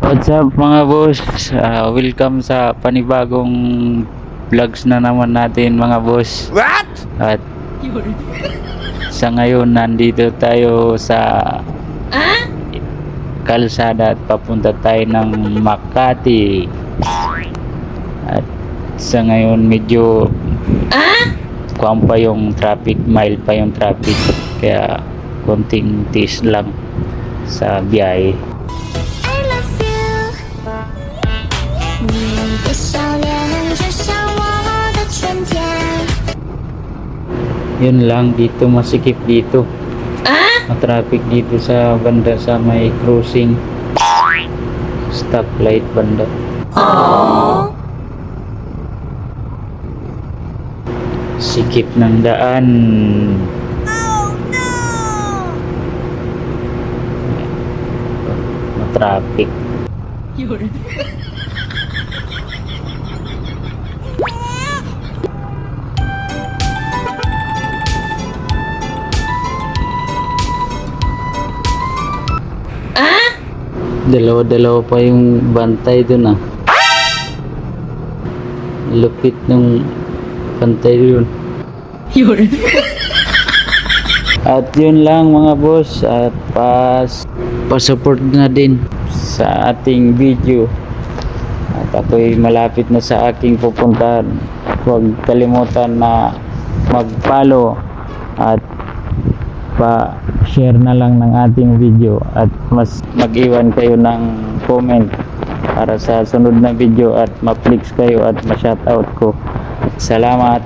What's up mga boss? Welcome sa panibagong vlogs na naman natin mga boss. What? At sa ngayon nandito tayo sa kalsada at papunta tayo ng Makati. At sa ngayon medyo kuwan pa yung traffic, mild pa yung traffic. Kaya konting tiis lang sa biyahe. 你的笑脸就像我的春天。 Yun lang, dito masikip dito. Traffic dito sa banda sa may crossing. Stoplight banda. Sikip ng daan. Traffic. Dalawa-dalawa pa yung bantay dun ah. Lupit ng bantay dun. At yun lang mga boss. At pa-support na din sa ating video. At ako'y malapit na sa aking pupuntahan. Huwag kalimutan na mag-follow at pa-share na lang ng ating video at mas mag-iwan kayo ng comment para sa sunod na video at ma-flex kayo at ma-shoutout ko. Salamat.